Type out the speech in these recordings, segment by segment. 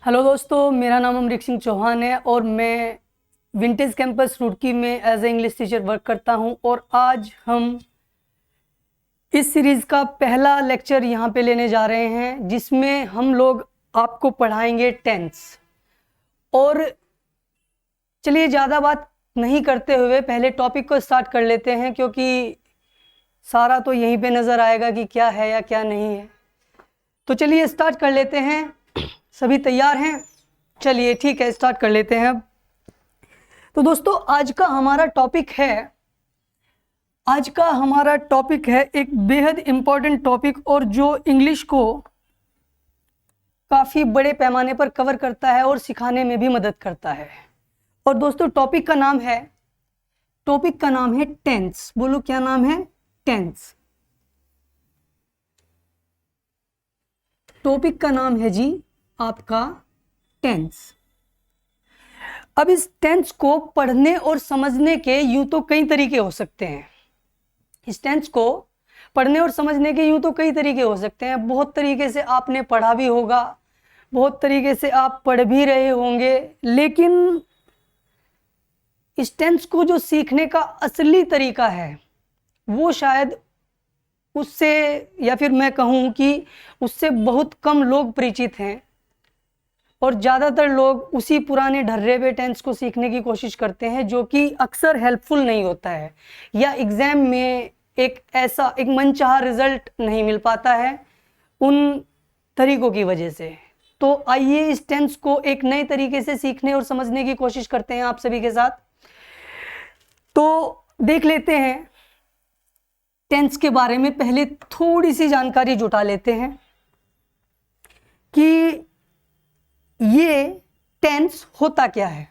Hello दोस्तों, मेरा नाम अमरीक सिंह चौहान है और मैं विंटेज कैंपस रुड़की में as a English teacher work करता हूं। और आज हम इस सीरीज़ का पहला लेक्चर यहां पे लेने जा रहे हैं, जिसमें हम लोग आपको पढ़ाएंगे टेंस। और चलिए ज़्यादा बात नहीं करते हुए पहले टॉपिक को स्टार्ट कर लेते हैं, क्योंकि सारा तो यहीं पे नज़र आएगा कि क्या है या क्या नहीं है। तो चलिए स्टार्ट कर लेते हैं। सभी तैयार हैं? चलिए ठीक है, स्टार्ट कर लेते हैं अब। तो दोस्तों, आज का हमारा टॉपिक है एक बेहद इम्पोर्टेंट टॉपिक, और जो इंग्लिश को काफ़ी बड़े पैमाने पर कवर करता है और सिखाने में भी मदद करता है। और दोस्तों, टॉपिक का नाम है टेंस। बोलो, क्या नाम है? टेंस। टॉपिक का नाम है जी आपका टेंस। अब इस टेंस को पढ़ने और समझने के यूं तो कई तरीके हो सकते हैं। बहुत तरीके से आपने पढ़ा भी होगा, बहुत तरीके से आप पढ़ भी रहे होंगे, लेकिन इस टेंस को जो सीखने का असली तरीका है वो शायद उससे, या फिर मैं कहूँ कि उससे बहुत कम लोग परिचित हैं। और ज़्यादातर लोग उसी पुराने ढर्रे पे टेंस को सीखने की कोशिश करते हैं, जो कि अक्सर हेल्पफुल नहीं होता है, या एग्ज़ाम में एक मनचाहा रिजल्ट नहीं मिल पाता है उन तरीकों की वजह से। तो आइए इस टेंस को एक नए तरीके से सीखने और समझने की कोशिश करते हैं आप सभी के साथ। तो देख लेते हैं टेंस के बारे में। पहले थोड़ी सी जानकारी जुटा लेते हैं कि ये टेंस होता क्या है।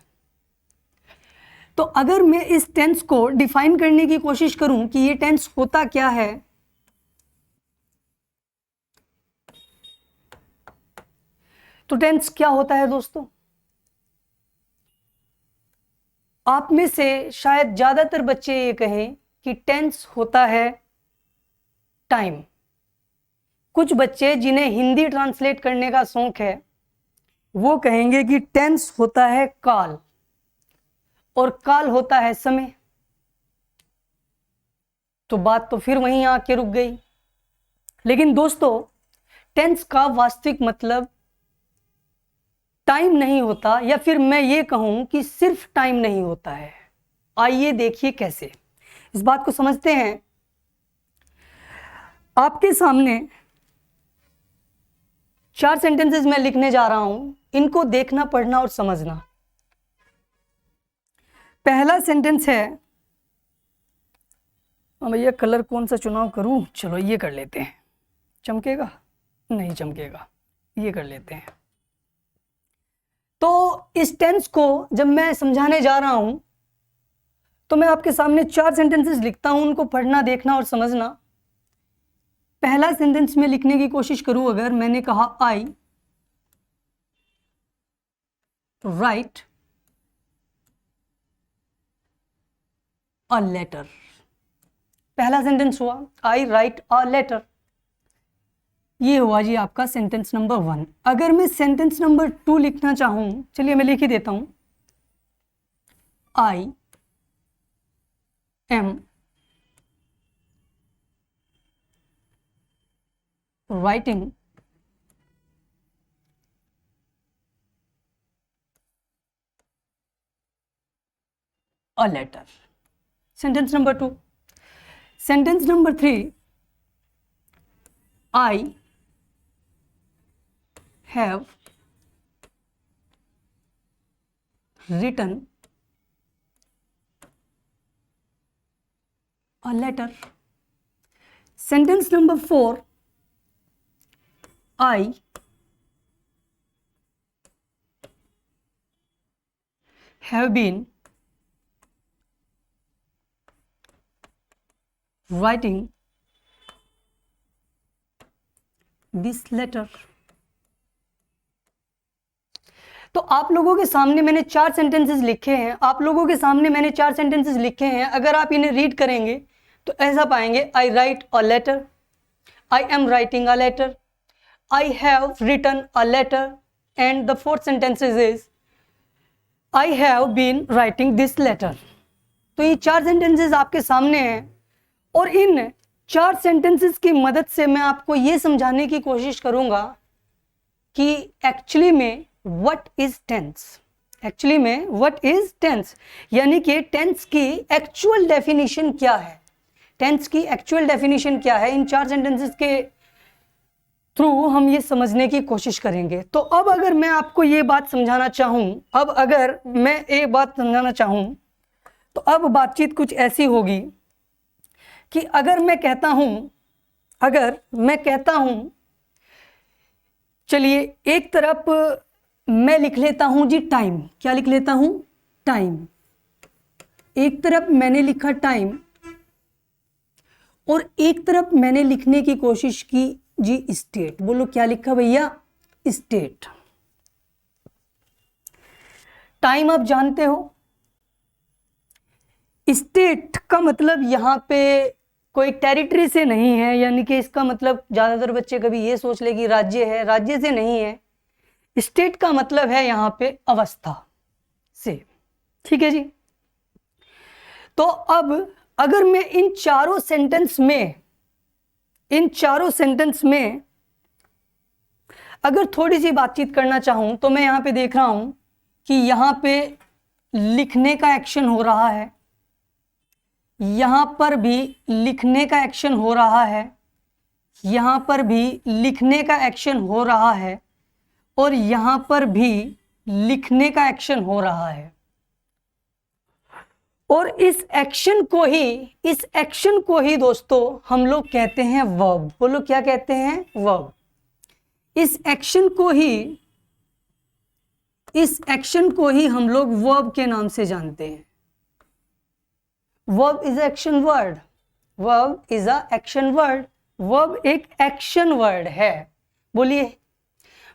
तो अगर मैं इस टेंस को डिफाइन करने की कोशिश करूं कि ये टेंस होता क्या है, तो टेंस क्या होता है दोस्तों? आप में से शायद ज्यादातर बच्चे ये कहें कि टेंस होता है टाइम। कुछ बच्चे जिन्हें हिंदी ट्रांसलेट करने का शौक है वो कहेंगे कि टेंस होता है काल, और काल होता है समय। तो बात तो फिर वहीं आके रुक गई। लेकिन दोस्तों, टेंस का वास्तविक मतलब टाइम नहीं होता, या फिर मैं ये कहूं कि सिर्फ टाइम नहीं होता है। आइए देखिए कैसे। इस बात को समझते हैं। आपके सामने 4 सेंटेंसेस मैं लिखने जा रहा हूं, इनको देखना, पढ़ना और समझना। पहला सेंटेंस है, भैया कलर कौन सा चुनाव करूं? चलो ये कर लेते हैं। चमकेगा? नहीं चमकेगा, ये कर लेते हैं। तो इस टेंस को जब मैं समझाने जा रहा हूं तो मैं आपके सामने 4 सेंटेंसेस लिखता हूं, उनको पढ़ना, देखना और समझना। पहला सेंटेंस में लिखने की कोशिश करूं, अगर मैंने कहा आई राइट अ लेटर। पहला सेंटेंस हुआ आई राइट अ लेटर। ये हुआ जी आपका सेंटेंस नंबर 1। अगर मैं सेंटेंस नंबर 2 लिखना चाहूं, चलिए मैं लिख ही देता हूं। आई am writing a letter. Sentence number 2. Sentence number 3. I have written a letter. Sentence number 4. I have been writing this letter. तो आप लोगों के सामने मैंने 4 सेंटेंसेस लिखे हैं। अगर आप इन्हें रीड करेंगे तो ऐसा पाएंगे, I write a letter, I am writing a letter, I have written a letter, and the fourth sentences is I have been writing this letter. तो ये 4 sentences आपके सामने हैं और इन 4 sentences की मदद से मैं आपको ये समझाने की कोशिश करूंगा कि एक्चुअली में what is tense, एक्चुअली में what is tense, यानी कि टेंस की एक्चुअल डेफिनेशन क्या है, टेंस की एक्चुअल डेफिनेशन क्या है। इन 4 सेंटेंसेस के थ्रू हम ये समझने की कोशिश करेंगे। तो अब अगर मैं आपको ये बात समझाना चाहूँ, अब अगर मैं एक बात समझाना चाहूँ तो अब बातचीत कुछ ऐसी होगी कि अगर मैं कहता हूँ चलिए एक तरफ मैं लिख लेता हूँ जी टाइम, क्या लिख लेता हूँ, टाइम। एक तरफ मैंने लिखा टाइम और एक तरफ मैंने लिखने की कोशिश की जी स्टेट। बोलो क्या लिखा भैया, स्टेट। टाइम आप जानते हो, स्टेट का मतलब यहां पे कोई टेरिटरी से नहीं है, यानी कि इसका मतलब ज्यादातर बच्चे कभी ये सोच ले कि राज्य है, राज्य से नहीं है। स्टेट का मतलब है यहां पे अवस्था से, ठीक है जी। तो अब अगर मैं इन चारों सेंटेंस में अगर थोड़ी सी बातचीत करना चाहूं तो मैं यहां पे देख रहा हूं कि यहां पे लिखने का एक्शन हो रहा है, यहां पर भी लिखने का एक्शन हो रहा है, यहां पर भी लिखने का एक्शन हो रहा है और यहां पर भी लिखने का एक्शन हो रहा है। और इस एक्शन को ही दोस्तों हम लोग कहते हैं वर्ब। बोलो क्या कहते हैं, वर्ब। इस एक्शन को ही हम लोग वर्ब के नाम से जानते हैं। Verb is action word, verb is a action word, verb एक एक्शन वर्ड है। बोलिए,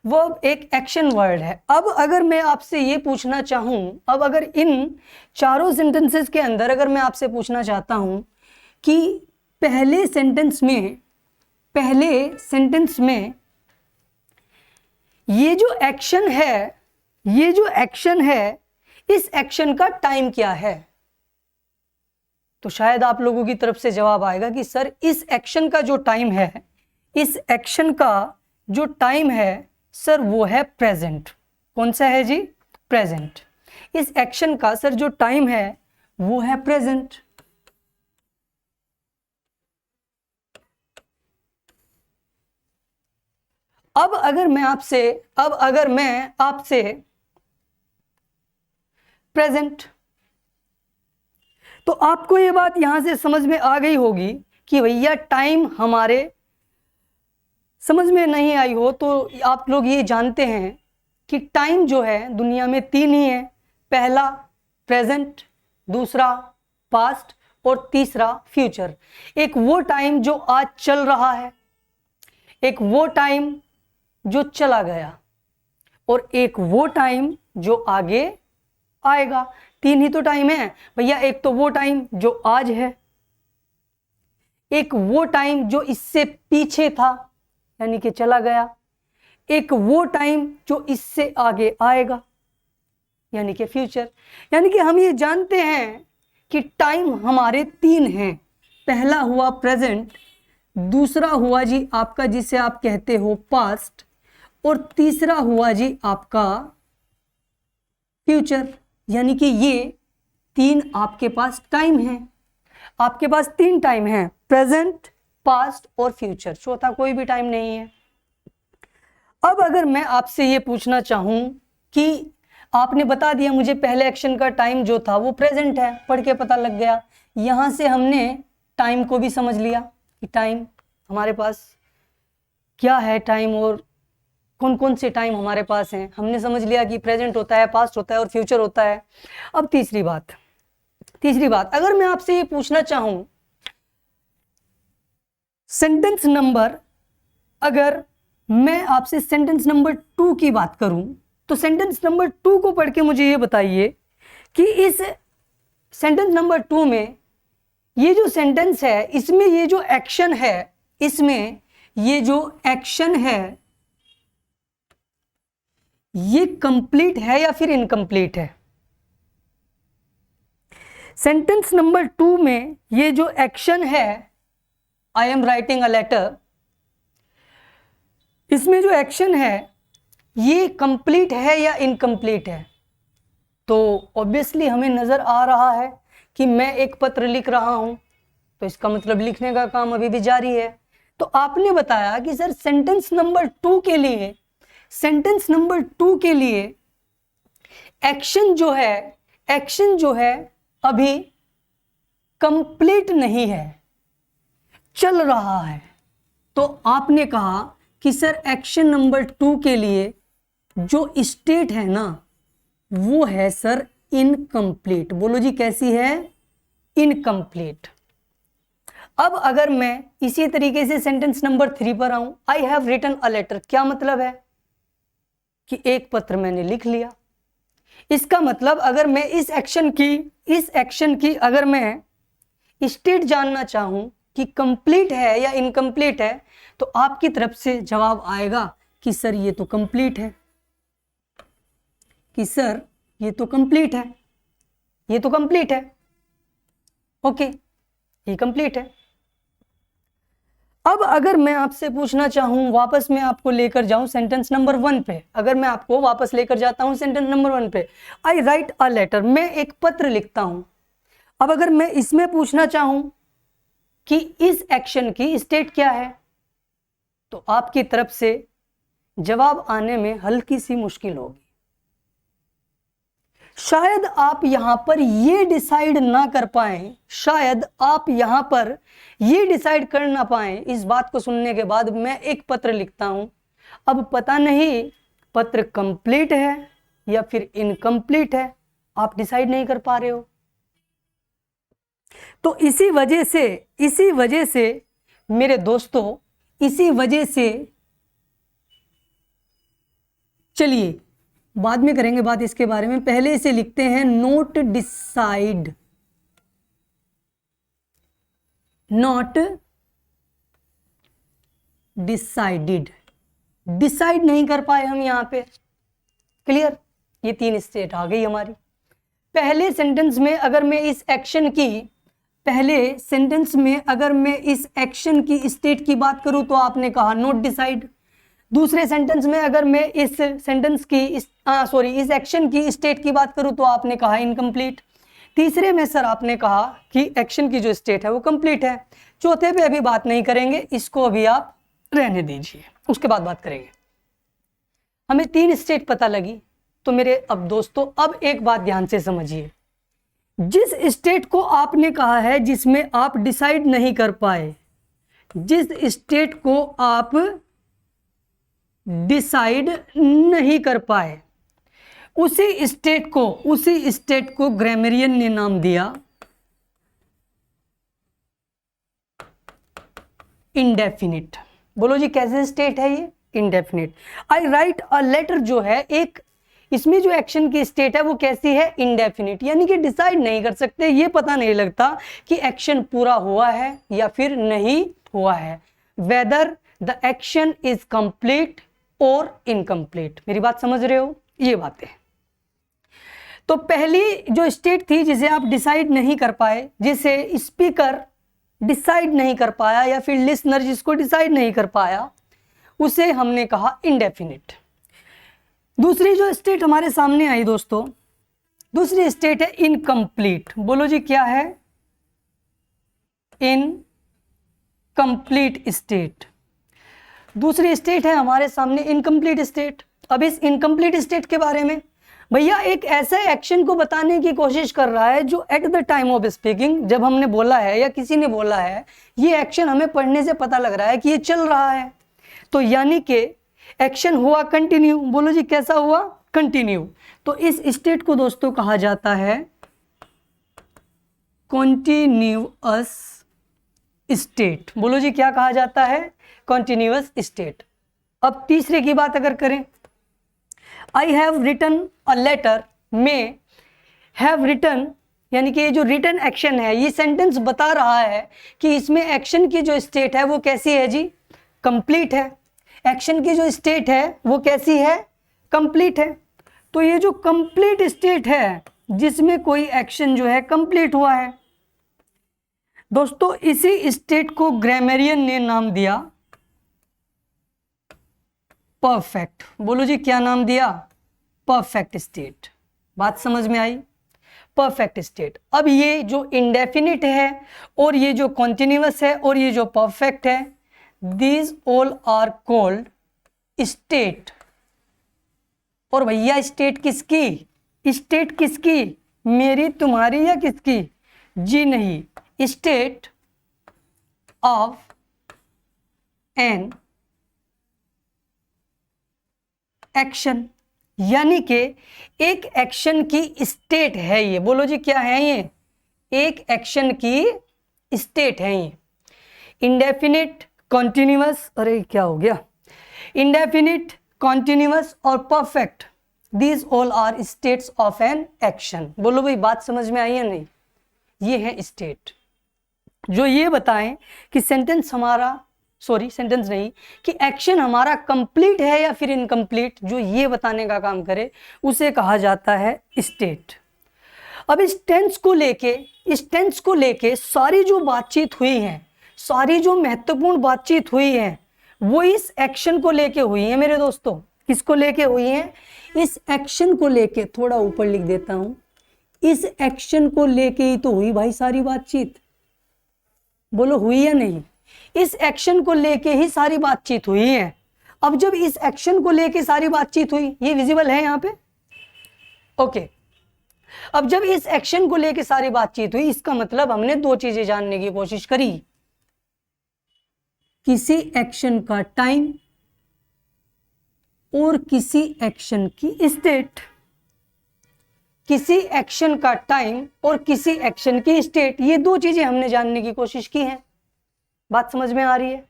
वर्ब एक एक्शन वर्ड है। अब अगर मैं आपसे ये पूछना चाहूं, अब अगर इन चारों सेंटेंसेस के अंदर अगर मैं आपसे पूछना चाहता हूं कि पहले सेंटेंस में ये जो एक्शन है इस एक्शन का टाइम क्या है, तो शायद आप लोगों की तरफ से जवाब आएगा कि सर इस एक्शन का जो टाइम है, इस एक्शन का जो टाइम है सर वो है प्रेजेंट। कौन सा है जी, प्रेजेंट। इस एक्शन का सर जो टाइम है वो है प्रेजेंट। अब अगर मैं आपसे प्रेजेंट, तो आपको ये बात यहां से समझ में आ गई होगी कि भैया टाइम हमारे समझ में नहीं आई हो तो आप लोग ये जानते हैं कि टाइम जो है दुनिया में 3 ही है। पहला प्रेजेंट, दूसरा पास्ट और तीसरा फ्यूचर। एक वो टाइम जो आज चल रहा है, एक वो टाइम जो चला गया और एक वो टाइम जो आगे आएगा। 3 ही तो टाइम है भैया। एक तो वो टाइम जो आज है, एक वो टाइम जो इससे पीछे था यानी कि चला गया, एक वो टाइम जो इससे आगे आएगा यानी कि फ्यूचर। यानी कि हम ये जानते हैं कि टाइम हमारे 3 हैं। पहला हुआ प्रेजेंट, दूसरा हुआ जी आपका जिसे आप कहते हो पास्ट और तीसरा हुआ जी आपका फ्यूचर। यानी कि ये 3 आपके पास टाइम है। आपके पास 3 टाइम है, प्रेजेंट, पास्ट और फ्यूचर। चौथा कोई भी टाइम नहीं है। अब अगर मैं आपसे ये पूछना चाहूं कि आपने बता दिया मुझे पहले एक्शन का टाइम जो था वो प्रेजेंट है, पढ़ के पता लग गया। यहां से हमने टाइम को भी समझ लिया कि टाइम हमारे पास क्या है, टाइम और कौन कौन से टाइम हमारे पास हैं। हमने समझ लिया कि प्रेजेंट होता है, पास्ट होता है और फ्यूचर होता है। अब तीसरी बात अगर मैं आपसे ये पूछना चाहूं सेंटेंस नंबर, अगर मैं आपसे सेंटेंस नंबर 2 की बात करूं तो सेंटेंस नंबर 2 को पढ़ के मुझे ये बताइए कि इस सेंटेंस नंबर 2 में ये जो सेंटेंस है इसमें ये जो एक्शन है, इसमें ये जो एक्शन है ये कंप्लीट है या फिर इनकम्प्लीट है? सेंटेंस नंबर 2 में ये जो एक्शन है, I am writing a letter, इसमें जो एक्शन है ये कंप्लीट है या इनकम्प्लीट है? तो ऑब्वियसली हमें नजर आ रहा है कि मैं एक पत्र लिख रहा हूं, तो इसका मतलब लिखने का काम अभी भी जारी है। तो आपने बताया कि सर सेंटेंस नंबर 2 के लिए, सेंटेंस नंबर 2 के लिए एक्शन जो है अभी कंप्लीट नहीं है, चल रहा है। तो आपने कहा कि सर एक्शन नंबर 2 के लिए जो स्टेट है ना वो है सर इनकम्प्लीट। बोलो जी कैसी है? इनकम्प्लीट। अब अगर मैं इसी तरीके से सेंटेंस नंबर 3 पर आऊं, I have written a letter, क्या मतलब है कि एक पत्र मैंने लिख लिया। इसका मतलब अगर मैं इस एक्शन की अगर मैं स्टेट जानना चाहूं कि कंप्लीट है या इनकम्प्लीट है, तो आपकी तरफ से जवाब आएगा कि सर ये तो कंप्लीट है, कि सर ये तो कंप्लीट है, ये तो कंप्लीट है, ओके ये कंप्लीट है। अब अगर मैं आपसे पूछना चाहूं, वापस मैं आपको लेकर जाऊं सेंटेंस नंबर 1 पे, अगर मैं आपको वापस लेकर जाता हूं सेंटेंस नंबर 1 पे, आई राइट अ लेटर, मैं एक पत्र लिखता हूं। अब अगर मैं इसमें पूछना चाहूं कि इस एक्शन की स्टेट क्या है, तो आपकी तरफ से जवाब आने में हल्की सी मुश्किल होगी। शायद आप यहां पर ये डिसाइड ना कर पाए, शायद आप यहां पर ये डिसाइड कर ना पाए इस बात को सुनने के बाद, मैं एक पत्र लिखता हूं, अब पता नहीं पत्र कंप्लीट है या फिर इनकम्प्लीट है, आप डिसाइड नहीं कर पा रहे हो। तो इसी वजह से मेरे दोस्तों, इसी वजह से, चलिए बाद में करेंगे बात इसके बारे में, पहले इसे लिखते हैं note decide, not decided, decide नहीं कर पाए हम यहां पे। क्लियर? ये 3 स्टेट आ गई हमारी। पहले सेंटेंस में अगर मैं इस एक्शन की स्टेट की बात करूं तो आपने कहा नॉट डिसाइड। दूसरे सेंटेंस में अगर मैं इस एक्शन की स्टेट की बात करूं तो आपने कहा इनकम्प्लीट। तीसरे में सर आपने कहा कि एक्शन की जो स्टेट है वो कंप्लीट है। चौथे पे अभी बात नहीं करेंगे, इसको अभी आप रहने दीजिए, उसके बाद बात करेंगे। हमें 3 स्टेट पता लगी। तो मेरे अब दोस्तों, अब एक बात ध्यान से समझिए, जिस स्टेट को आपने कहा है जिसमें आप डिसाइड नहीं कर पाए, जिस स्टेट को आप डिसाइड नहीं कर पाए, उसी स्टेट को ग्रामरियन ने नाम दिया इंडेफिनिट। बोलो जी कैसे स्टेट है ये? Indefinite. I write a letter जो है, एक इसमें जो एक्शन की स्टेट है वो कैसी है? इंडेफिनिट, यानी कि डिसाइड नहीं कर सकते, ये पता नहीं लगता कि एक्शन पूरा हुआ है या फिर नहीं हुआ है, whether the action is complete और इनकम्प्लीट। मेरी बात समझ रहे हो? ये बातें। तो पहली जो स्टेट थी जिसे आप डिसाइड नहीं कर पाए, जिसे स्पीकर डिसाइड नहीं कर पाया या फिर लिसनर जिसको डिसाइड नहीं कर पाया, उसे हमने कहा इंडेफिनिट। दूसरी जो स्टेट हमारे सामने आई दोस्तों, दूसरी स्टेट है इनकम्प्लीट। बोलो जी क्या है? Incomplete state. दूसरी स्टेट है हमारे सामने इनकम्प्लीट स्टेट। अब इस इनकम्प्लीट स्टेट के बारे में भैया एक ऐसे एक्शन को बताने की कोशिश कर रहा है जो at the time of speaking, जब हमने बोला है या किसी ने बोला है, ये एक्शन हमें पढ़ने से पता लग रहा है कि ये चल रहा है, तो यानी कि एक्शन हुआ कंटिन्यू। बोलो जी कैसा हुआ? कंटिन्यू। तो इस स्टेट को दोस्तों कहा जाता है कॉन्टिन्यूअस स्टेट। बोलो जी क्या कहा जाता है? Continuous state. अब तीसरे की बात अगर करें, I have written a letter में हैव रिटन, यानी कि ये जो रिटन एक्शन है, ये सेंटेंस बता रहा है कि इसमें एक्शन की जो स्टेट है वो कैसी है जी? कंप्लीट है। एक्शन की जो स्टेट है वो कैसी है? कंप्लीट है। तो ये जो कंप्लीट स्टेट है जिसमें कोई एक्शन जो है कंप्लीट हुआ है दोस्तों, इसी स्टेट को ग्रामरियन ने नाम दिया परफेक्ट। बोलो जी क्या नाम दिया? Perfect state. बात समझ में आई? Perfect state. अब ये जो इंडेफिनिट है और ये जो कॉन्टिन्यूअस है और ये जो परफेक्ट है, these all are called state. और भैया स्टेट किसकी? स्टेट किसकी? मेरी, तुम्हारी या किसकी? जी नहीं, स्टेट ऑफ एन एक्शन। यानी कि एक एक्शन की स्टेट है ये। बोलो जी क्या है ये? एक एक्शन की स्टेट है ये। इंडेफिनिट, कॉन्टिन्यूअस, अरे क्या हो गया, इंडेफिनिट, कॉन्टिन्यूअस और perfect, these all are states of an action. बोलो भाई बात समझ में आई है नहीं? ये है स्टेट जो ये बताएं कि सेंटेंस हमारा, सॉरी सेंटेंस नहीं, कि एक्शन हमारा कंप्लीट है या फिर इनकम्प्लीट, जो ये बताने का काम करे उसे कहा जाता है स्टेट। अब इस टेंस को लेके सारी जो बातचीत हुई है, सारी जो महत्वपूर्ण बातचीत हुई है वो इस एक्शन को लेके हुई है मेरे दोस्तों। किसको लेके हुई है? इस एक्शन को लेके। थोड़ा ऊपर लिख देता हूं, इस एक्शन को लेके ही तो हुई भाई सारी बातचीत। बोलो हुई या नहीं? इस एक्शन को लेके ही सारी बातचीत हुई है। अब जब इस एक्शन को लेके सारी बातचीत हुई, ये विजिबल है यहाँ पे? ओके। अब जब इस एक्शन को लेके सारी बातचीत हुई, इसका मतलब हमने दो चीजें जानने की कोशिश करी, किसी एक्शन का टाइम और किसी एक्शन की स्टेट। किसी एक्शन का टाइम और किसी एक्शन की स्टेट, ये दो चीजें हमने जानने की कोशिश की हैं। बात समझ में आ रही है?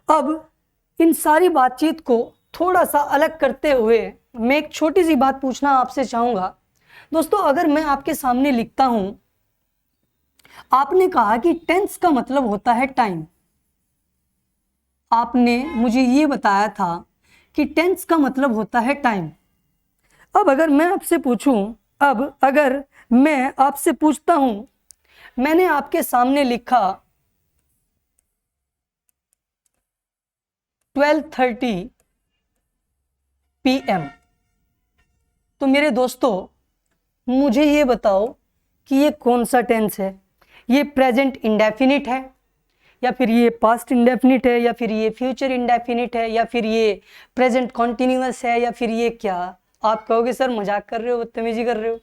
अब इन सारी बातचीत को थोड़ा सा अलग करते हुए मैं एक छोटी सी बात पूछना आपसे चाहूंगा। दोस्तों अगर मैं आपके सामने लिखता हूं, आपने कहा कि टेंस का मतलब होता है टाइम। आपने मुझे ये बताया था कि टेंस का मतलब होता है टाइम। अब अगर मैं आपसे पूछूं, अब अगर मैं आपसे पूछता हूं, मैंने आपके सामने लिखा 12:30 PM, तो मेरे दोस्तों मुझे ये बताओ कि ये कौन सा टेंस है? ये प्रेजेंट इंडेफिनिट है, या फिर ये पास्ट इंडेफिनिट है, या फिर ये फ्यूचर इंडेफिनिट है, या फिर ये प्रेजेंट कॉन्टिन्यूअस है, या फिर ये क्या? आप कहोगे सर मजाक कर रहे हो, बदतमीजी कर रहे हो,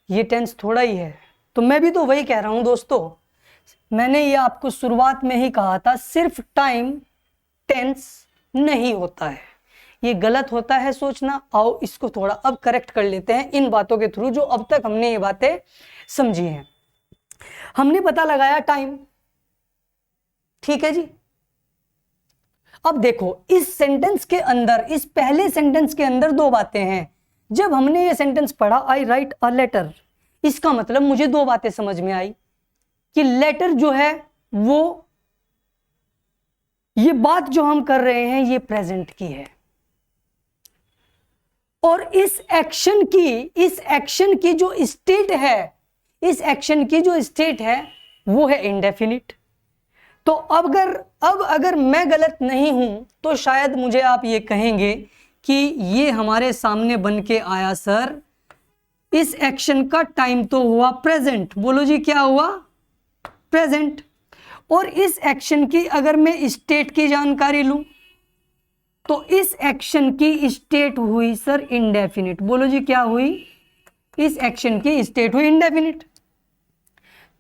ये टेंस थोड़ा ही है। तो मैं भी तो वही कह रहा हूं दोस्तों। मैंने ये आपको शुरुआत में ही कहा था, सिर्फ टाइम टेंस नहीं होता है, ये गलत होता है सोचना। आओ इसको थोड़ा अब करेक्ट कर लेते हैं इन बातों के थ्रू जो अब तक हमने ये बातें समझी हैं। हमने पता लगाया टाइम, ठीक है जी। अब देखो इस सेंटेंस के अंदर, इस पहले सेंटेंस के अंदर दो बातें हैं। जब हमने ये सेंटेंस पढ़ा, आई राइट अ लेटर, इसका मतलब मुझे दो बातें समझ में आई कि लेटर जो है वो, ये बात जो हम कर रहे हैं ये प्रेजेंट की है, और इस एक्शन की जो स्टेट है, इस एक्शन की जो स्टेट है वो है इंडेफिनिट। तो अब अगर मैं गलत नहीं हूं तो शायद मुझे आप ये कहेंगे कि ये हमारे सामने बन के आया सर, इस एक्शन का टाइम तो हुआ प्रेजेंट। बोलो जी क्या हुआ? प्रेजेंट। और इस एक्शन की अगर मैं स्टेट की जानकारी लूं तो इस एक्शन की स्टेट हुई सर इंडेफिनिट। बोलो जी क्या हुई? इस एक्शन की स्टेट हुई इंडेफिनिट।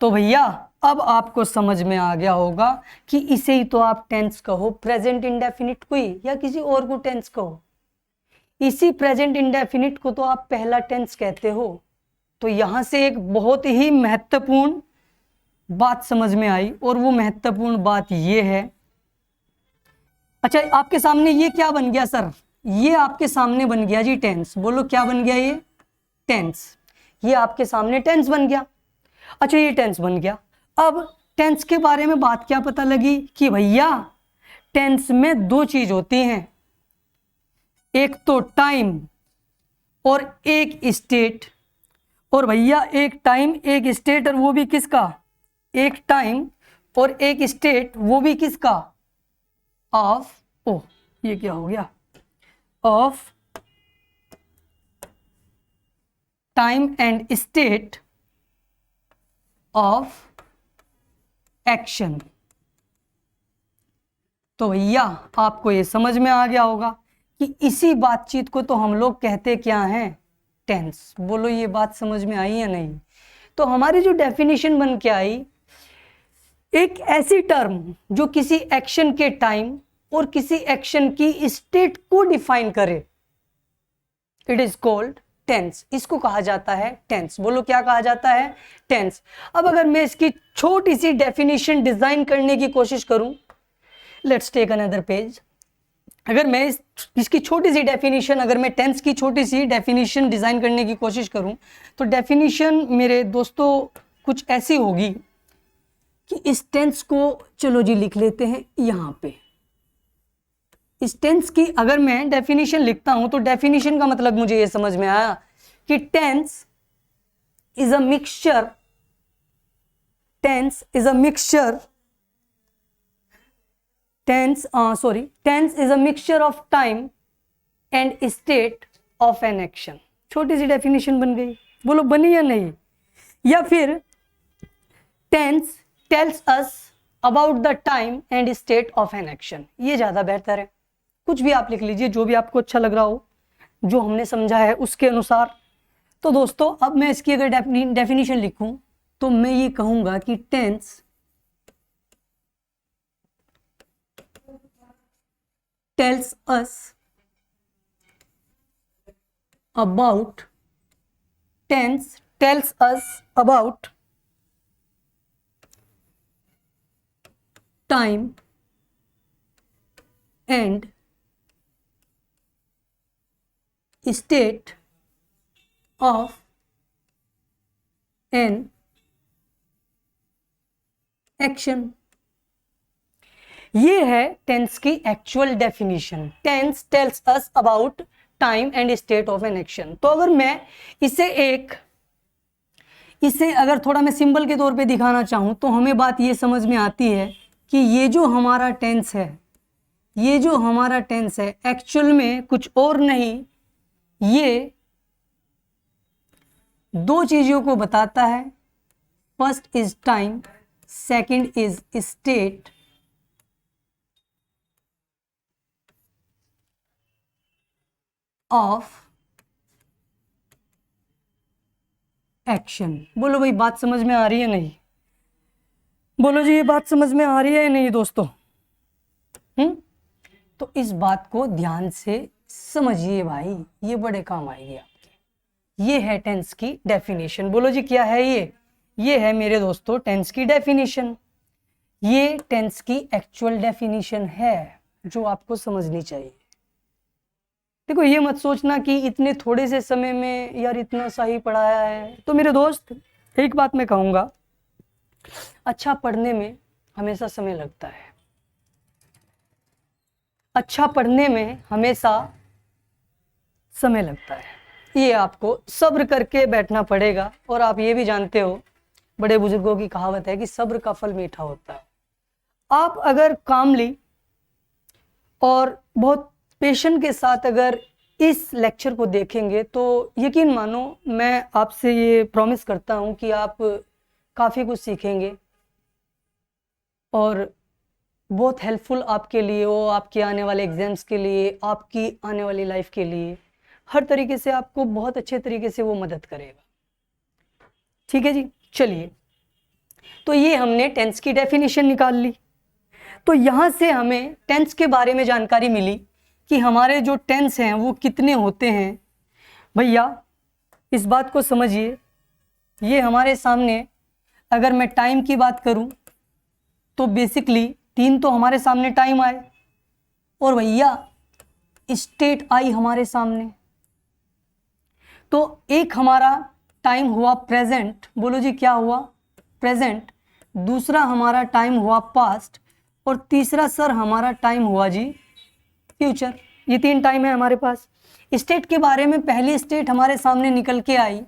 तो भैया अब आपको समझ में आ गया होगा कि इसे ही तो आप टेंस कहो, प्रेजेंट इंडेफिनिट को ही, या किसी और को टेंस कहो। इसी प्रेजेंट इंडेफिनिट को तो आप पहला टेंस कहते हो। तो यहां से एक बहुत ही महत्वपूर्ण बात समझ में आई, और वो महत्वपूर्ण बात ये है, अच्छा आपके सामने ये क्या बन गया सर? ये आपके सामने बन गया जी टेंस। बोलो क्या बन गया? ये टेंस। ये आपके सामने टेंस बन गया। अच्छा ये टेंस बन गया। अब टेंस के बारे में बात क्या पता लगी कि भैया टेंस में दो चीज होती हैं, एक तो टाइम और एक स्टेट, और भैया एक टाइम एक स्टेट, और वो भी किसका, एक टाइम और एक स्टेट, वो भी किसका, ऑफ, ओ ये क्या हो गया, of time and state of action. तो भैया आपको ये समझ में आ गया होगा कि इसी बातचीत को तो हम लोग कहते क्या हैं, टेंस। बोलो ये बात समझ में आई या नहीं। तो हमारी जो डेफिनेशन बन के आई, एक ऐसी टर्म जो किसी एक्शन के टाइम और किसी एक्शन की स्टेट को डिफाइन करे, इट इज कॉल्ड टेंस। इसको कहा जाता है टेंस। बोलो क्या कहा जाता है, टेंस। अब अगर मैं इसकी छोटी सी डेफिनेशन डिजाइन करने की कोशिश करूं, लेट्स टेक अनदर पेज। अगर मैं इसकी छोटी सी डेफिनेशन, अगर मैं टेंस की छोटी सी डेफिनेशन डिजाइन करने की कोशिश करूं, तो डेफिनेशन मेरे दोस्तों कुछ ऐसी होगी कि इस टेंस को चलो जी लिख लेते हैं यहां पे। इस टेंस की अगर मैं डेफिनेशन लिखता हूं, तो डेफिनेशन का मतलब मुझे ये समझ में आया कि tense is a mixture, tense is a mixture, tense is a mixture of time and state of an action. छोटी सी डेफिनेशन बन गई, बोलो बनी या नहीं। या फिर tense tells us about the time and state of an action, ये ज्यादा बेहतर है। कुछ भी आप लिख लीजिए, जो भी आपको अच्छा लग रहा हो, जो हमने समझा है उसके अनुसार। तो दोस्तों अब मैं इसकी अगर डेफिनेशन लिखूं, तो मैं ये कहूंगा कि tense tells us about time and state of an action। ये है टेंस की actual definition. Tense tells us about time and state of an action. तो अगर मैं इसे अगर थोड़ा मैं सिंबल के तौर पे दिखाना चाहूं, तो हमें बात ये समझ में आती है कि ये जो हमारा टेंस है, ये जो हमारा टेंस है एक्चुअल में कुछ और नहीं, ये दो चीजों को बताता है। First is time, second is state of action. बोलो भाई बात समझ में आ रही है नहीं, बोलो जी ये बात समझ में आ रही है नहीं दोस्तों। तो इस बात को ध्यान से समझिए भाई, ये बड़े काम आएगी आपके। ये है टेंस की डेफिनेशन। बोलो जी क्या है ये है मेरे दोस्तों टेंस की डेफिनेशन। ये टेंस की एक्चुअल डेफिनेशन है जो आपको समझनी चाहिए। देखो ये मत सोचना कि इतने थोड़े से समय में यार इतना सही पढ़ाया है। तो मेरे दोस्त एक बात मैं कहूँगा, अच्छा पढ़ने में हमेशा समय लगता है, अच्छा पढ़ने में हमेशा समय लगता है। ये आपको सब्र करके बैठना पड़ेगा। और आप ये भी जानते हो, बड़े बुजुर्गों की कहावत है कि सब्र का फल मीठा होता है। आप अगर कामली और बहुत पेशेंट के साथ अगर इस लेक्चर को देखेंगे, तो यकीन मानो मैं आपसे ये प्रॉमिस करता हूँ कि आप काफ़ी कुछ सीखेंगे और बहुत हेल्पफुल आपके लिए हो, आपके आने वाले एग्जाम्स के लिए, आपकी आने वाली लाइफ के लिए, हर तरीके से आपको बहुत अच्छे तरीके से वो मदद करेगा। ठीक है जी, चलिए। तो ये हमने टेंस की डेफिनेशन निकाल ली। तो यहाँ से हमें टेंस के बारे में जानकारी मिली कि हमारे जो टेंस हैं वो कितने होते हैं। भैया इस बात को समझिए, ये हमारे सामने अगर मैं टाइम की बात करूं तो बेसिकली 3 तो हमारे सामने टाइम आए, और भैया स्टेट आई हमारे सामने। तो एक हमारा टाइम हुआ प्रेजेंट, बोलो जी क्या हुआ, प्रेजेंट। दूसरा हमारा टाइम हुआ पास्ट, और तीसरा सर हमारा टाइम हुआ जी फ्यूचर। ये 3 टाइम है हमारे पास। स्टेट के बारे में पहली स्टेट हमारे सामने निकल के आई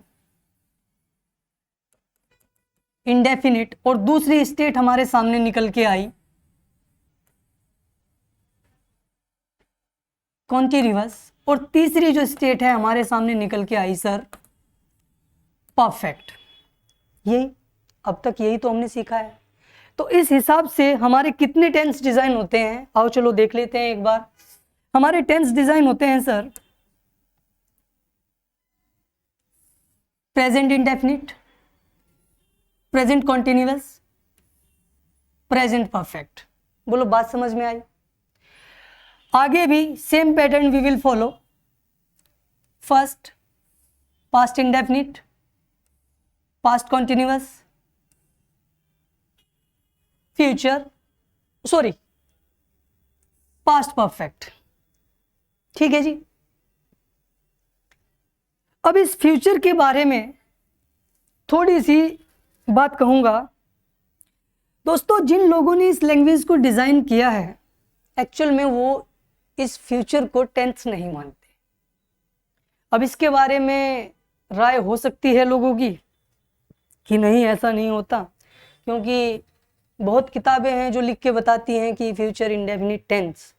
इंडेफिनिट, और दूसरी स्टेट हमारे सामने निकल के आई कॉन्टिन्यूअस, और तीसरी जो स्टेट है हमारे सामने निकल के आई सर परफेक्ट। यही अब तक यही तो हमने सीखा है। तो इस हिसाब से हमारे कितने टेंस डिजाइन होते हैं, आओ चलो देख लेते हैं एक बार। हमारे टेंस डिजाइन होते हैं sir present indefinite, present continuous, present perfect. बोलो बात समझ में आई? आगे भी same pattern we will follow. First past indefinite, past continuous, future sorry past perfect. ठीक है जी। अब इस फ्यूचर के बारे में थोड़ी सी बात कहूंगा। दोस्तों, जिन लोगों ने इस लैंग्वेज को डिजाइन किया है एक्चुअल में वो इस फ्यूचर को टेंस नहीं मानते। अब इसके बारे में राय हो सकती है लोगों की कि नहीं ऐसा नहीं होता, क्योंकि बहुत किताबें हैं जो लिख के बताती हैं कि future indefinite tense,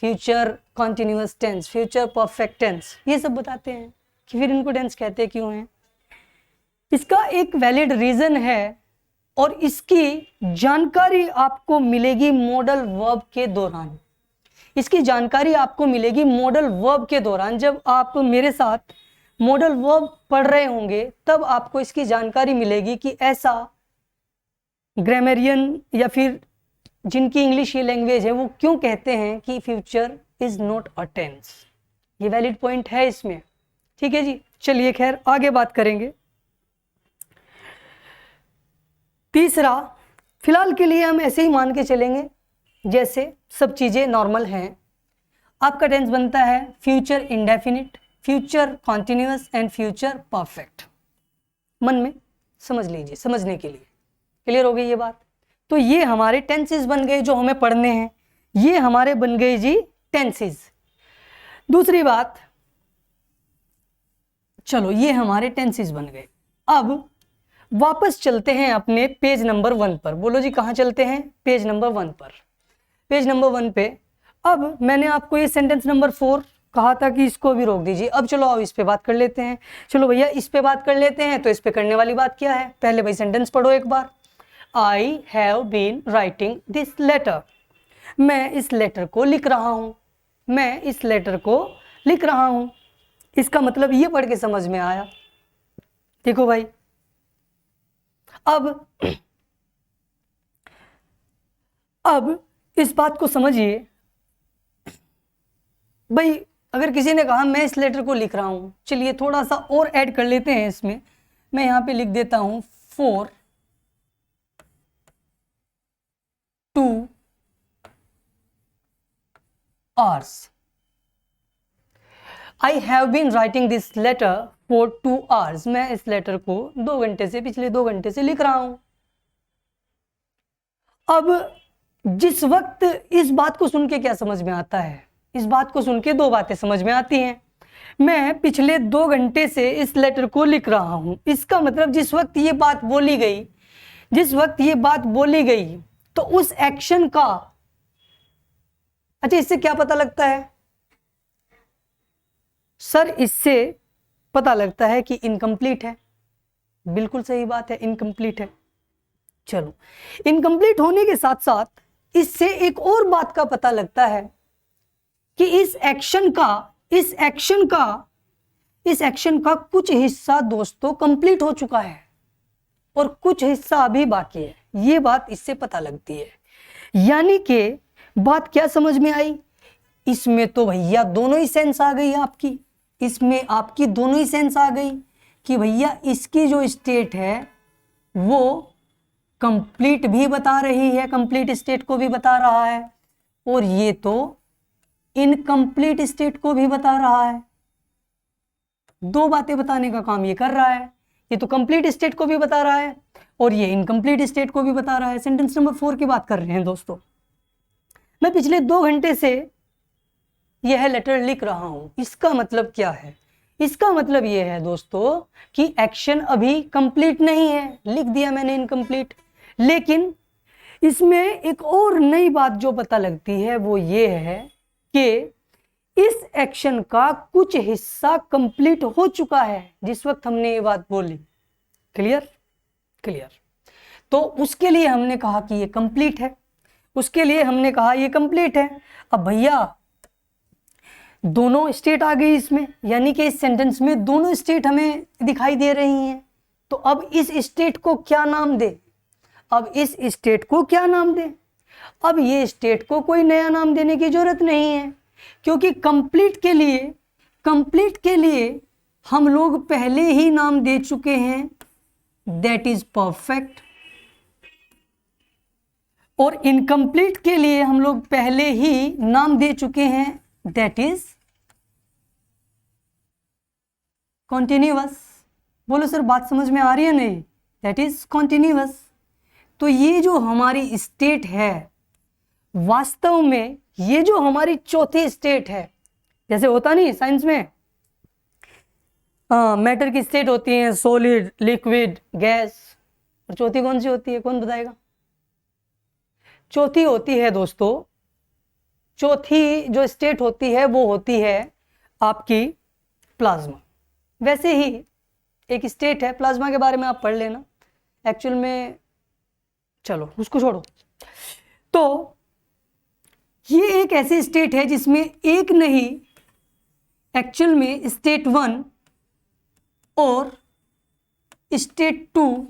future continuous tense, future perfect tense, ये सब बताते हैं कि फिर इनको टेंस कहते क्यों हैं। इसका एक वैलिड रीजन है और इसकी जानकारी आपको मिलेगी मॉडल वर्ब के दौरान। इसकी जानकारी आपको मिलेगी मॉडल वर्ब के दौरान। जब आप मेरे साथ मॉडल वर्ब पढ़ रहे होंगे तब आपको इसकी जानकारी मिलेगी कि ऐसा ग्रामरियन या फिर जिनकी इंग्लिश ये लैंग्वेज है वो क्यों कहते हैं कि future is not a tense. ये वैलिड पॉइंट है इसमें। ठीक है जी, चलिए खैर आगे बात करेंगे। तीसरा, फिलहाल के लिए हम ऐसे ही मान के चलेंगे जैसे सब चीजें नॉर्मल हैं। आपका टेंस बनता है future indefinite, future continuous and future perfect. मन में समझ लीजिए, समझने के लिए क्लियर हो गई ये बात। तो ये हमारे टेंसेस बन गए जो हमें पढ़ने हैं, ये हमारे बन गए जी टेंसेस। दूसरी बात, चलो ये हमारे टेंसेस बन गए। अब वापस चलते हैं अपने पेज नंबर 1 पर। बोलो जी कहाँ चलते हैं? पेज नंबर 1 पर। पेज नंबर 1 पे अब मैंने आपको ये सेंटेंस नंबर 4 कहा था कि इसको भी रोक दीजिए। अब चलो अब इस पे बात कर लेते हैं। चलो भैया इस पे बात कर लेते हैं। तो इस पे करने वाली बात क्या है? पहले भाई सेंटेंस पढ़ो एक बार। I have been writing this letter. मैं इस लेटर को लिख रहा हूँ, मैं इस लेटर को लिख रहा हूँ। इसका मतलब ये पढ़ के समझ में आया। देखो भाई, अब इस बात को समझिए भाई। अगर किसी ने कहा मैं इस लेटर को लिख रहा हूं, चलिए थोड़ा सा और ऐड कर लेते हैं इसमें। मैं यहां पे लिख देता हूं 4 2 hours। I have been writing this letter for 2 hours। मैं इस लेटर को 2 घंटे से, पिछले 2 घंटे से लिख रहा हूं। अब जिस वक्त इस बात को सुन के क्या समझ में आता है? इस बात को सुन के 2 बातें समझ में आती हैं। मैं पिछले 2 घंटे से इस लेटर को लिख रहा हूं। इसका मतलब जिस वक्त ये बात बोली गई, जिस वक्त ये बात बोली गई तो उस एक्शन का, अच्छा इससे क्या पता लगता है सर? इससे पता लगता है कि इनकम्प्लीट है। बिल्कुल सही बात है, इनकम्प्लीट है। चलो, इनकम्प्लीट होने के साथ साथ इससे एक और बात का पता लगता है कि इस एक्शन का कुछ हिस्सा दोस्तों कंप्लीट हो चुका है और कुछ हिस्सा अभी बाकी है। ये बात इससे पता लगती है। यानी कि बात क्या समझ में आई? इसमें तो भैया दोनों ही सेंस आ गई आपकी। इसमें आपकी दोनों ही सेंस आ गई कि भैया इसकी जो स्टेट है वो कंप्लीट भी बता रही है, कंप्लीट स्टेट को भी बता रहा है, और ये तो इनकम्प्लीट स्टेट को भी बता रहा है। 2 बातें बताने का काम ये कर रहा है। ये तो कंप्लीट स्टेट को भी बता रहा है और ये इनकम्प्लीट स्टेट को भी बता रहा है। सेंटेंस नंबर 4 की बात कर रहे हैं दोस्तों। मैं पिछले 2 घंटे से यह लेटर लिख रहा हूं। इसका मतलब क्या है? इसका मतलब यह है दोस्तों कि एक्शन अभी कंप्लीट नहीं है, लिख दिया मैंने इनकम्प्लीट। लेकिन इसमें एक और नई बात जो पता लगती है वो ये है कि इस एक्शन का कुछ हिस्सा कंप्लीट हो चुका है जिस वक्त हमने ये बात बोली। क्लियर? क्लियर। तो उसके लिए हमने कहा कि ये कंप्लीट है, उसके लिए हमने कहा ये कंप्लीट है। अब भैया दोनों स्टेट आ गई इसमें, यानी कि इस सेंटेंस में दोनों स्टेट हमें दिखाई दे रही हैं। तो अब इस स्टेट को क्या नाम दे? अब इस स्टेट को क्या नाम दे? अब ये स्टेट को कोई नया नाम देने की जरूरत नहीं है, क्योंकि कंप्लीट के लिए हम लोग पहले ही नाम दे चुके हैं, दैट इज परफेक्ट। और इनकम्प्लीट के लिए हम लोग पहले ही नाम दे चुके हैं, दैट इज कॉन्टिन्यूअस। बोलो सर बात समझ में आ रही है नहीं? That is continuous. तो ये जो हमारी स्टेट है, वास्तव में ये जो हमारी चौथी स्टेट है, जैसे होता नहीं साइंस में मैटर की स्टेट होती है, सॉलिड, लिक्विड, गैस, और चौथी कौन सी होती है? कौन बताएगा? चौथी होती है दोस्तों, चौथी जो स्टेट होती है वो होती है आपकी प्लाज्मा। वैसे ही एक स्टेट है प्लाज्मा, के बारे में आप पढ़ लेना एक्चुअल में, चलो उसको छोड़ो। तो ये एक ऐसी स्टेट है जिसमें एक नहीं, एक्चुअल में स्टेट 1 और स्टेट 2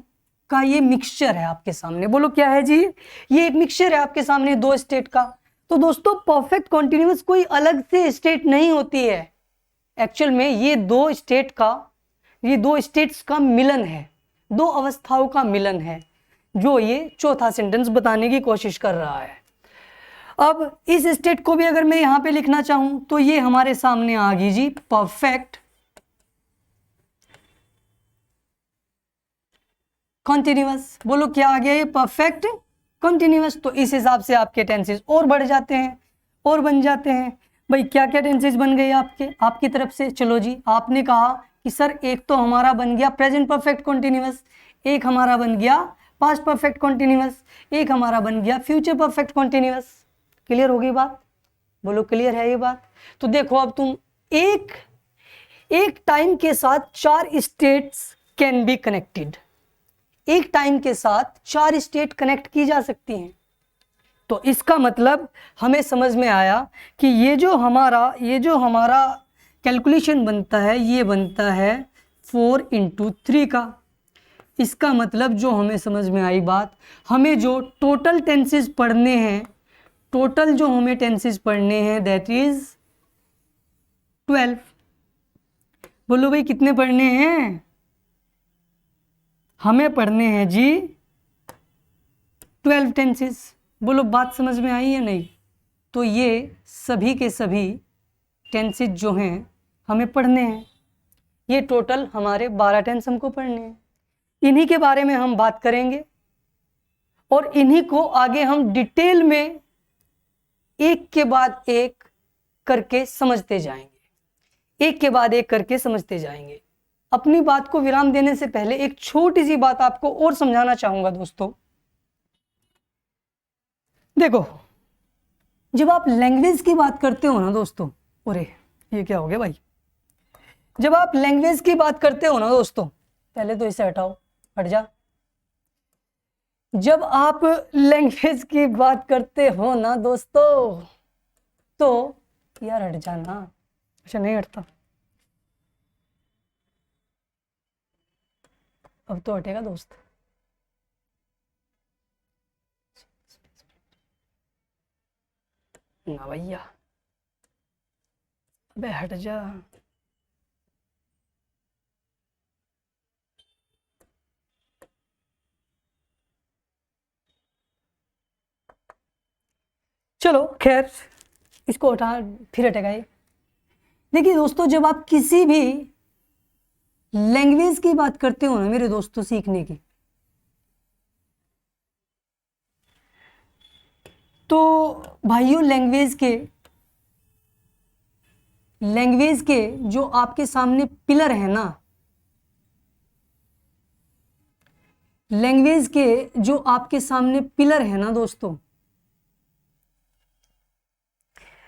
का ये मिक्सचर है आपके सामने। बोलो क्या है जी? ये एक मिक्सचर है आपके सामने दो स्टेट का। तो दोस्तों परफेक्ट कॉन्टिन्यूअस कोई अलग से स्टेट नहीं होती है, एक्चुअल में ये दो स्टेट्स का मिलन है, दो अवस्थाओं का मिलन है, जो ये चौथा सेंटेंस बताने की कोशिश कर रहा है। अब इस स्टेट को भी अगर मैं यहां पे लिखना चाहूं तो ये हमारे सामने आ गई जी, परफेक्ट कॉन्टिन्यूअस। बोलो क्या आ गया? ये परफेक्ट कॉन्टिन्यूअस। तो इस हिसाब से आपके टेंसेस और बढ़ जाते हैं और बन जाते हैं। भाई क्या क्या टेंसेस बन गए आपकी तरफ से? चलो जी, आपने कहा कि सर एक तो हमारा बन गया प्रेजेंट परफेक्ट कॉन्टिन्यूअस, एक हमारा बन गया पास्ट परफेक्ट कॉन्टिन्यूअस, एक हमारा बन गया फ्यूचर परफेक्ट कॉन्टिन्यूअस। क्लियर हो गई बात? बोलो क्लियर है ये बात? तो देखो अब तुम एक टाइम के साथ 4 स्टेट्स कैन बी कनेक्टेड, एक टाइम के साथ 4 स्टेट कनेक्ट की जा सकती हैं। तो इसका मतलब हमें समझ में आया कि ये जो हमारा कैलकुलेशन बनता है, ये बनता है 4 × 3 का। इसका मतलब जो हमें समझ में आई बात, हमें जो टोटल टेंसेस पढ़ने हैं, दैट इज 12। बोलो भाई कितने पढ़ने हैं? हमें पढ़ने हैं जी 12 टेंसेस। बोलो बात समझ में आई या नहीं? तो ये सभी के सभी टेंसेस जो हैं हमें पढ़ने हैं। ये टोटल हमारे 12 टेंस हमको पढ़ने हैं। इन्हीं के बारे में हम बात करेंगे और इन्हीं को आगे हम डिटेल में एक के बाद एक करके समझते जाएंगे। अपनी बात को विराम देने से पहले एक छोटी सी बात आपको और समझाना चाहूंगा दोस्तों। देखो, जब आप लैंग्वेज की बात करते हो ना दोस्तों, अरे ये क्या हो गया भाई? जब आप लैंग्वेज की बात करते हो ना दोस्तों, पहले तो इसे हटाओ, हट जा। जब आप लैंग्वेज की बात करते हो ना दोस्तों, तो यार हट जाना। अच्छा नहीं हटता, अब तो हटेगा दोस्त। ना भैया, अबे हट जा। चलो खैर, इसको हटा, फिर हटेगा ये। देखिए दोस्तों, जब आप किसी भी लैंग्वेज की बात करते हो ना मेरे दोस्तों, सीखने की, तो भाइयों लैंग्वेज के लैंग्वेज के जो आपके सामने पिलर है ना, लैंग्वेज के जो आपके सामने पिलर है ना दोस्तों,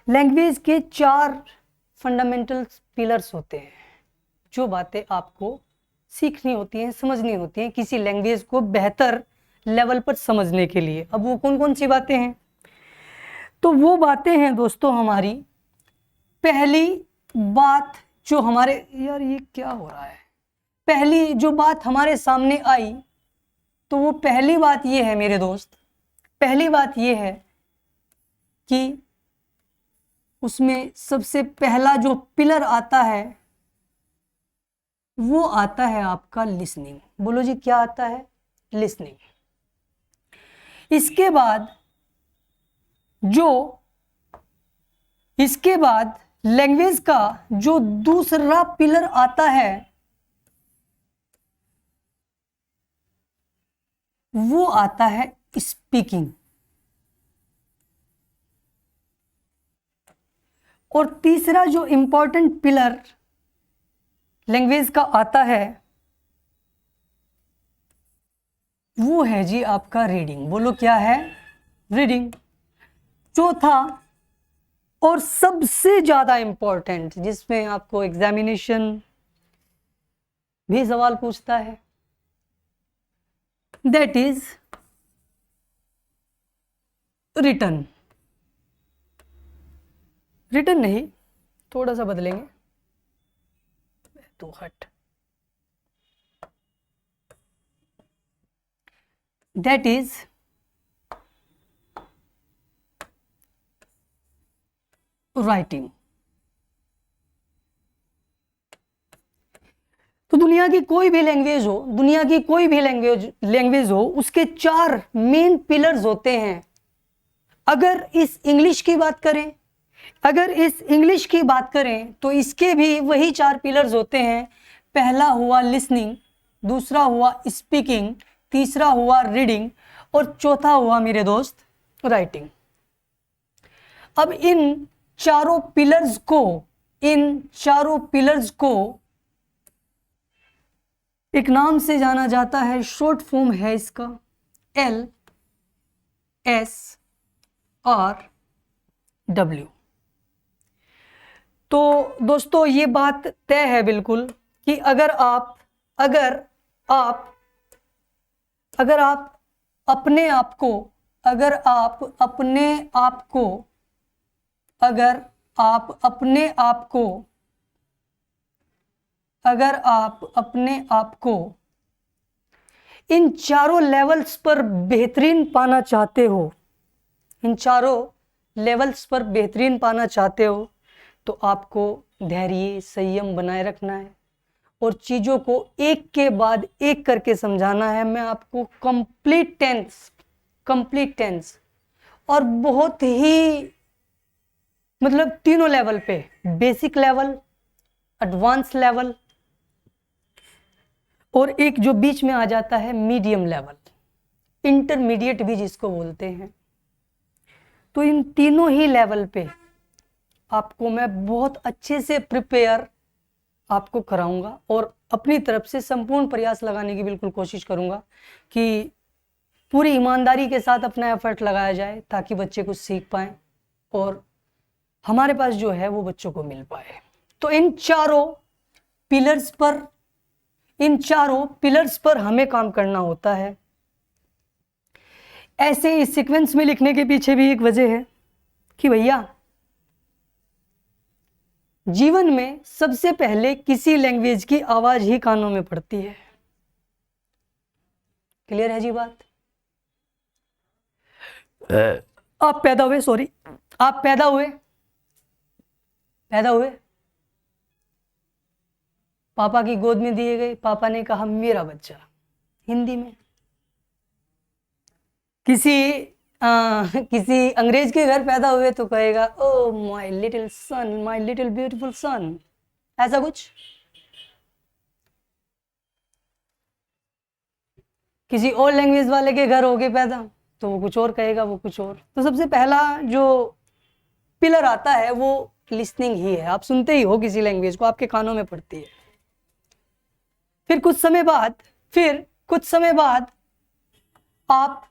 लैंग्वेज के 4 फंडामेंटल पिलर्स होते हैं जो बातें आपको सीखनी होती हैं, समझनी होती हैं किसी लैंग्वेज को बेहतर लेवल पर समझने के लिए। अब वो कौन कौन सी बातें हैं? तो वो बातें हैं दोस्तों हमारी, पहली बात जो हमारे, यार ये क्या हो रहा है, पहली जो बात हमारे सामने आई, तो वो पहली बात ये है मेरे दोस्त, पहली बात ये है कि उसमें सबसे पहला जो पिलर आता है वो आता है आपका लिसनिंग। बोलो जी क्या आता है? लिसनिंग। इसके बाद लैंग्वेज का जो दूसरा पिलर आता है वो आता है स्पीकिंग। और तीसरा जो इंपॉर्टेंट पिलर लैंग्वेज का आता है वो है जी आपका रीडिंग। बोलो क्या है? रीडिंग। चौथा और सबसे ज्यादा इंपॉर्टेंट, जिसमें आपको एग्जामिनेशन भी सवाल पूछता है, दैट इज रिटन। रिटन नहीं, थोड़ा सा बदलेंगे तो हट, दैट इज राइटिंग। तो दुनिया की कोई भी लैंग्वेज हो, दुनिया की कोई भी लैंग्वेज हो, उसके 4 मेन पिलर्स होते हैं। अगर इस इंग्लिश की बात करें, तो इसके भी वही 4 पिलर्स होते हैं। पहला हुआ लिसनिंग, दूसरा हुआ स्पीकिंग, तीसरा हुआ रीडिंग और चौथा हुआ मेरे दोस्त राइटिंग। अब इन चारों पिलर्स को एक नाम से जाना जाता है, शॉर्ट फॉर्म है इसका LSRW। तो दोस्तों ये बात तय है बिल्कुल कि अगर आप अपने आप को इन चारों लेवल्स पर बेहतरीन पाना चाहते हो, तो आपको धैर्य संयम बनाए रखना है और चीज़ों को एक के बाद एक करके समझाना है। मैं आपको कंप्लीट टेंस और बहुत ही मतलब तीनों लेवल पे, बेसिक लेवल, एडवांस लेवल और एक जो बीच में आ जाता है मीडियम लेवल, इंटरमीडिएट भी जिसको बोलते हैं। तो इन तीनों ही लेवल पे आपको मैं बहुत अच्छे से प्रिपेयर आपको कराऊंगा और अपनी तरफ से संपूर्ण प्रयास लगाने की बिल्कुल कोशिश करूंगा कि पूरी ईमानदारी के साथ अपना एफर्ट लगाया जाए ताकि बच्चे कुछ सीख पाएं और हमारे पास जो है वो बच्चों को मिल पाए। तो इन चारों पिलर्स पर हमें काम करना होता है। ऐसे इस सीक्वेंस में लिखने के पीछे भी एक वजह है कि भैया जीवन में सबसे पहले किसी लैंग्वेज की आवाज ही कानों में पड़ती है। क्लियर है जी बात? आप पैदा हुए, पापा की गोद में दिए गए, पापा ने कहा मेरा बच्चा, हिंदी में। किसी अंग्रेज के घर पैदा हुए तो कहेगा oh my little son, my little beautiful son, ऐसा कुछ। किसी और लैंग्वेज वाले के घर हो गए पैदा तो वो कुछ और कहेगा, वो कुछ और। तो सबसे पहला जो पिलर आता है वो लिसनिंग ही है, आप सुनते ही हो किसी लैंग्वेज को, आपके कानों में पड़ती है। फिर कुछ समय बाद आप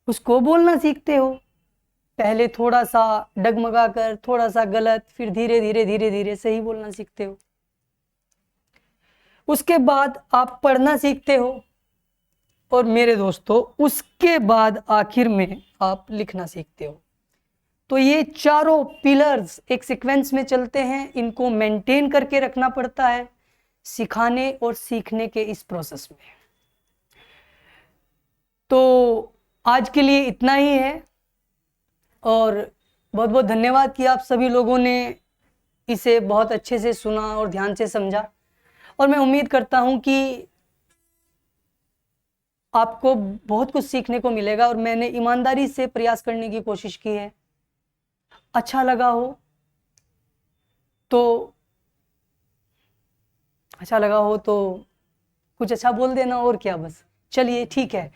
उसको बोलना सीखते हो, पहले थोड़ा सा डगमगा कर, थोड़ा सा गलत, फिर धीरे धीरे सही बोलना सीखते हो। उसके बाद आप पढ़ना सीखते हो, और मेरे दोस्तों उसके बाद आखिर में आप लिखना सीखते हो। तो ये चारों पिलर्स एक सीक्वेंस में चलते हैं, इनको मेंटेन करके रखना पड़ता है सिखाने और सीखने के इस प्रोसेस में। तो आज के लिए इतना ही है, और बहुत बहुत धन्यवाद कि आप सभी लोगों ने इसे बहुत अच्छे से सुना और ध्यान से समझा। और मैं उम्मीद करता हूं कि आपको बहुत कुछ सीखने को मिलेगा, और मैंने ईमानदारी से प्रयास करने की कोशिश की है। अच्छा लगा हो तो कुछ अच्छा बोल देना, और क्या, बस। चलिए ठीक है,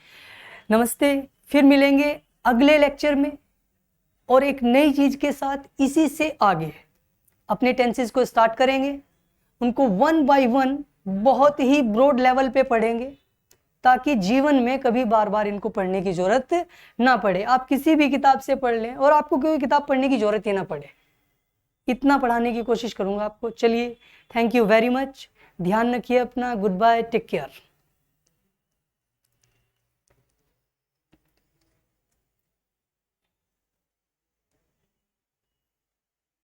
नमस्ते। फिर मिलेंगे अगले लेक्चर में और एक नई चीज के साथ। इसी से आगे अपने टेंसेस को स्टार्ट करेंगे, उनको 1 बाय 1 बहुत ही ब्रॉड लेवल पे पढ़ेंगे, ताकि जीवन में कभी बार बार इनको पढ़ने की जरूरत ना पड़े। आप किसी भी किताब से पढ़ लें और आपको कोई किताब पढ़ने की जरूरत ही ना पड़े, इतना पढ़ाने की कोशिश करूंगा आपको। चलिए, थैंक यू वेरी मच, ध्यान रखिए अपना, गुड बाय, टेक केयर।